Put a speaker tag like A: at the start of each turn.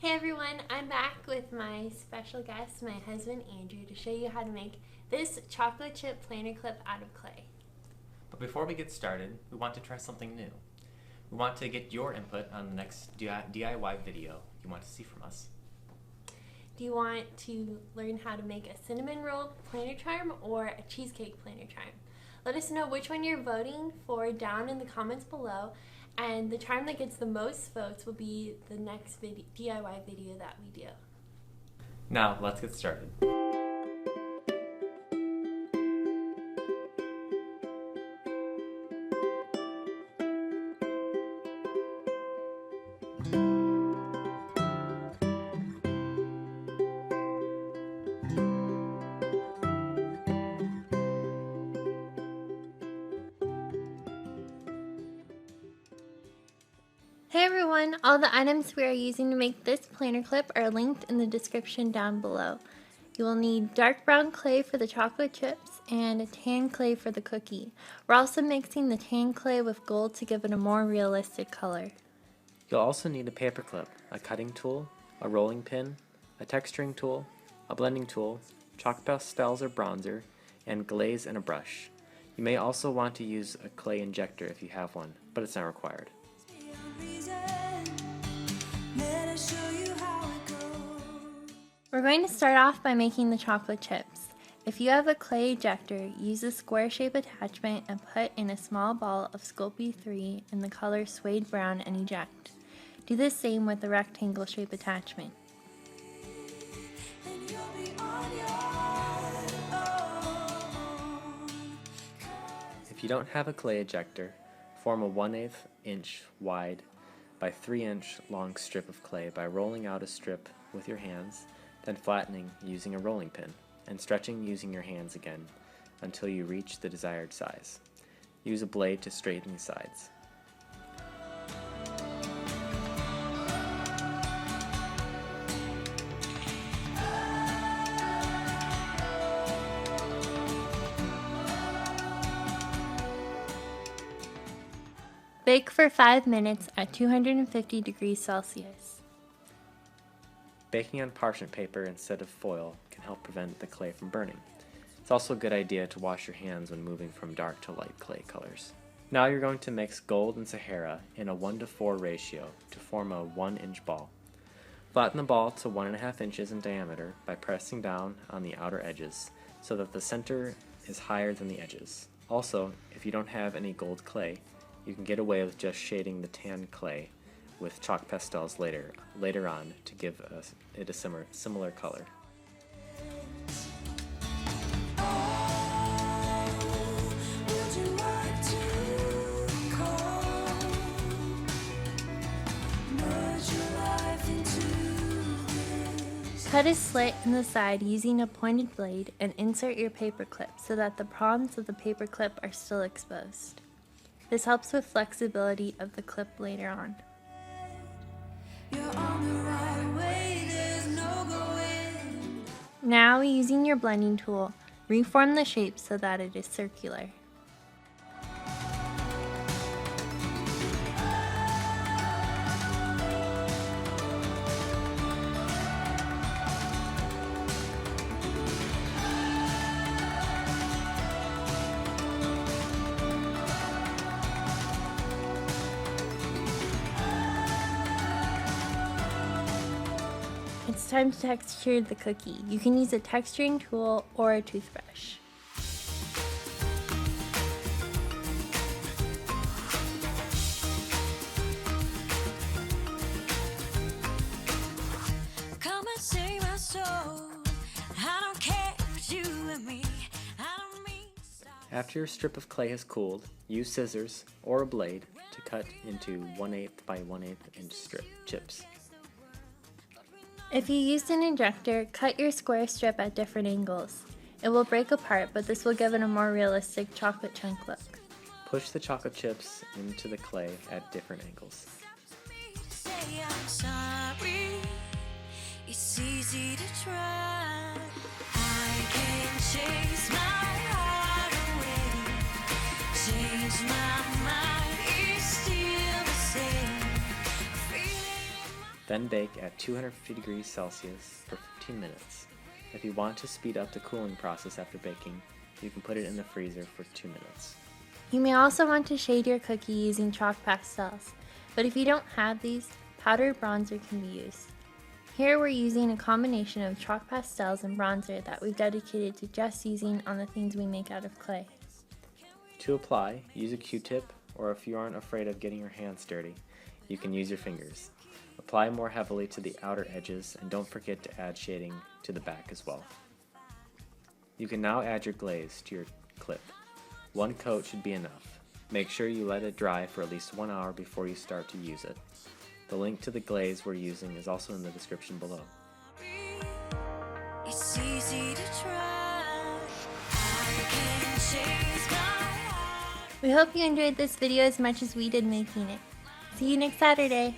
A: Hey everyone, I'm back with my special guest, my husband Andrew, to show you how to make this chocolate chip planner clip out of clay.
B: But before we get started, we want to try something new. We want to get your input on the next DIY video you want to see from us.
A: Do you want to learn how to make a cinnamon roll planner charm or a cheesecake planner charm? Let us know which one you're voting for down in the comments below, and the charm that gets the most votes will be the next DIY video that we do.
B: Now, let's get started.
A: Hey everyone, all the items we are using to make this planner clip are linked in the description down below. You will need dark brown clay for the chocolate chips and a tan clay for the cookie. We're also mixing the tan clay with gold to give it a more realistic color.
B: You'll also need a paper clip, a cutting tool, a rolling pin, a texturing tool, a blending tool, chalk pastels or bronzer, and glaze and a brush. You may also want to use a clay injector if you have one, but it's not required.
A: We're going to start off by making the chocolate chips. If you have a clay ejector, use a square shape attachment and put in a small ball of Sculpey 3 in the color suede brown and eject. Do the same with the rectangle shape attachment.
B: If you don't have a clay ejector, form a 1/8 inch wide by 3 inch long strip of clay by rolling out a strip with your hands, then flattening using a rolling pin, and stretching using your hands again until you reach the desired size. Use a blade to straighten the sides.
A: Bake for 5 minutes at 250 degrees Celsius.
B: Baking on parchment paper instead of foil can help prevent the clay from burning. It's also a good idea to wash your hands when moving from dark to light clay colors. Now you're going to mix gold and Sahara in a 1:4 ratio to form a 1-inch ball. Flatten the ball to 1.5 inches in diameter by pressing down on the outer edges so that the center is higher than the edges. Also, if you don't have any gold clay, you can get away with just shading the tan clay with chalk pastels later on to give it a similar color.
A: Cut a slit in the side using a pointed blade and insert your paper clip so that the prongs of the paper clip are still exposed. This helps with flexibility of the clip later on. Now, using your blending tool, reform the shape so that it is circular. It's time to texture the cookie. You can use a texturing tool or a toothbrush.
C: Come and save my soul. I don't care what you and me. I don't mean
B: After your strip of clay has cooled, use scissors or a blade to cut into 1/8 by 1/8 inch chips.
A: If you used an injector, cut your square strip at different angles. It will break apart, but this will give it a more realistic chocolate chunk look.
B: Push the chocolate chips into the clay at different angles.
C: say I'm sorry. It's easy to try. I can chase my heart away. Change my mind, it's still the same. Feeling in my
B: Then bake at 250 degrees Celsius for 15 minutes. If you want to speed up the cooling process after baking, you can put it in the freezer for 2 minutes.
A: You may also want to shade your cookie using chalk pastels, but if you don't have these, powdered bronzer can be used. Here we're using a combination of chalk pastels and bronzer that we've dedicated to just using on the things we make out of clay.
B: To apply, use a Q-tip, or if you aren't afraid of getting your hands dirty, you can use your fingers. Apply more heavily to the outer edges, and don't forget to add shading to the back as well. You can now add your glaze to your clip. 1 coat should be enough. Make sure you let it dry for at least 1 hour before you start to use it. The link to the glaze we're using is also in the description below.
C: It's easy to try. I can chase my heart.
A: We hope you enjoyed this video as much as we did making it. See you next Saturday!